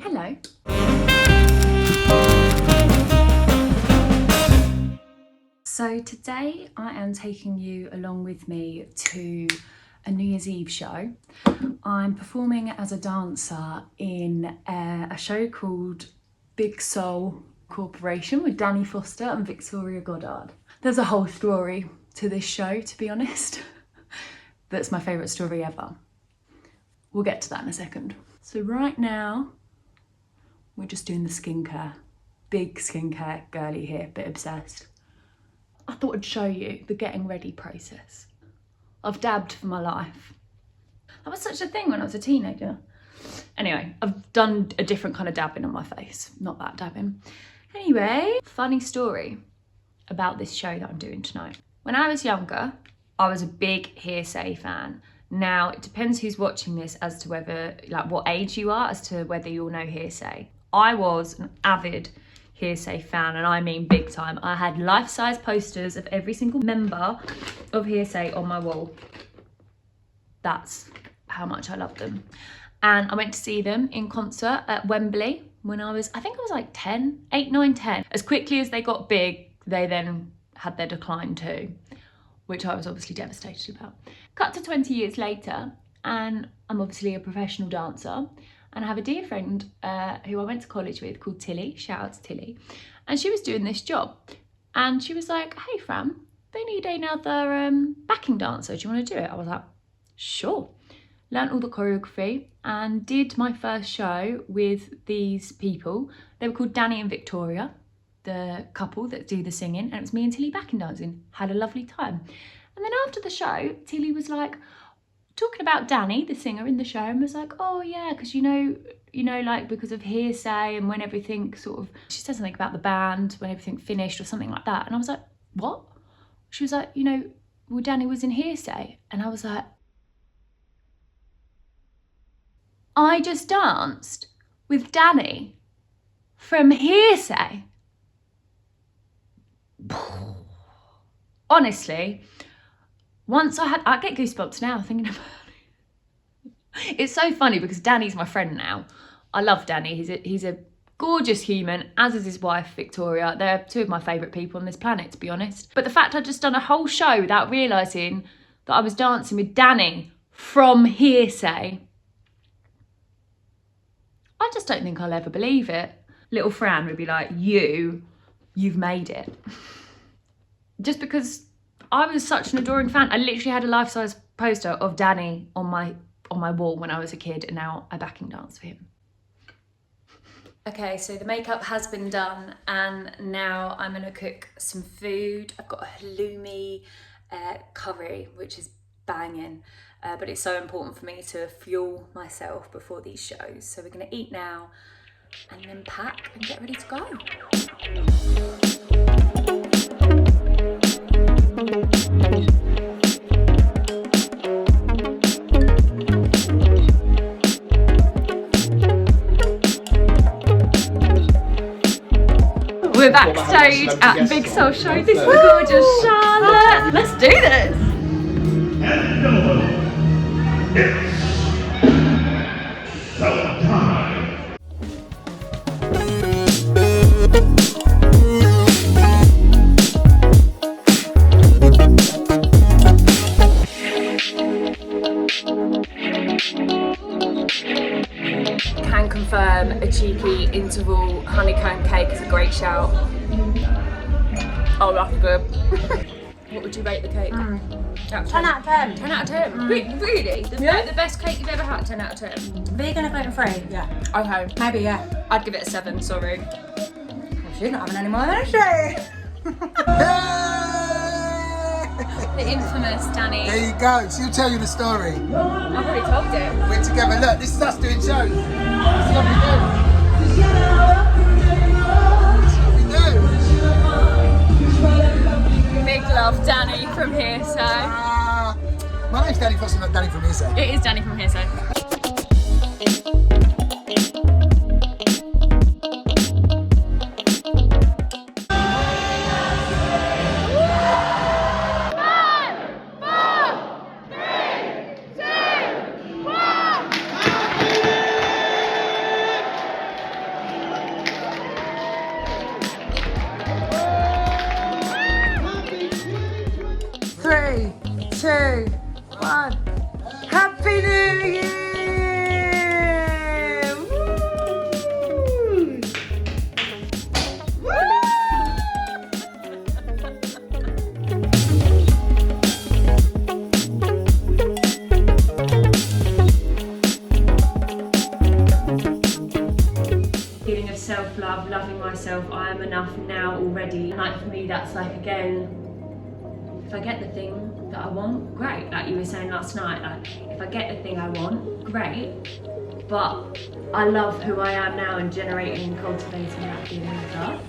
Hello. So today I am taking you along with me to a New Year's Eve show. I'm performing as a dancer in a show called Big Soul Corporation with Danny Foster and Victoria Goddard. There's a whole story to this show, to be honest. That's my favourite story ever. We'll get to that in a second. So right now, we're just doing the skincare. Big skincare girly here, bit obsessed. I thought I'd show you the getting ready process. I've dabbed for my life. That was such a thing when I was a teenager. Anyway, I've done a different kind of dabbing on my face, not that dabbing. Anyway, funny story about this show that I'm doing tonight. When I was younger, I was a big Hearsay fan. Now, it depends who's watching this as to whether, like what age you are, as to whether you'll know Hearsay. I was an avid Hearsay fan, and I mean big time. I had life-size posters of every single member of Hearsay on my wall. That's how much I loved them. And I went to see them in concert at Wembley when I think I was like 10, 8, 9, 10. As quickly as they got big, they then had their decline too, which I was obviously devastated about. Cut to 20 years later, and I'm obviously a professional dancer, and I have a dear friend who I went to college with called Tilly, shout out to Tilly, and she was doing this job. And she was like, hey Fran, they need another backing dancer, do you want to do it? I was like, sure. Learned all the choreography and did my first show with these people. They were called Danny and Victoria, the couple that do the singing, and it was me and Tilly backing dancing. Had a lovely time. And then after the show, Tilly was like, talking about Danny, the singer in the show, and was like, oh yeah, because you know, like because of Hearsay and when everything sort of, she said something about the band, when everything finished or something like that. And I was like, what? She was like, well, Danny was in Hearsay. And I was like, I just danced with Danny from Hearsay. Honestly, I get goosebumps now thinking about it. It's so funny because Danny's my friend now. I love Danny. He's a gorgeous human, as is his wife, Victoria. They're two of my favourite people on this planet, to be honest. But the fact I'd just done a whole show without realising that I was dancing with Danny from Hearsay, I just don't think I'll ever believe it. Little Fran would be like, you've made it. Just because I was such an adoring fan. I literally had a life-size poster of Danny on my wall when I was a kid, and now I backing dance for him. Okay, so the makeup has been done, and now I'm gonna cook some food. I've got a halloumi curry, which is banging, but it's so important for me to fuel myself before these shows. So we're gonna eat now, and then pack and get ready to go. We're backstage at Big Soul Show. This is gorgeous Charlotte. Let's do this. And no, it's showtime. Can confirm a cheeky interval honeycomb cake is a great shout. Oh, that's good. What would you rate the cake? 10 out of 10. 10 out of 10? Really? The best cake you've ever had, 10 out of 10? Vegan and gluten free? Yeah. Okay. Maybe, yeah. I'd give it a 7, sorry. Well, she's not having any more than she. The infamous Danny. There you go. She'll tell you the story. I've already told it. We're together. Look, this is us doing shows. This is what we do. This is what we do. Big love, Danny from Hearsay. My name's Danny Foster, not Danny from Hearsay. It is Danny from Hearsay. already. Like for me, that's like, again, if I get the thing that I want, great. Like you were saying last night, like if I get the thing I want, great. But I love who I am now and generating and cultivating that feeling of love.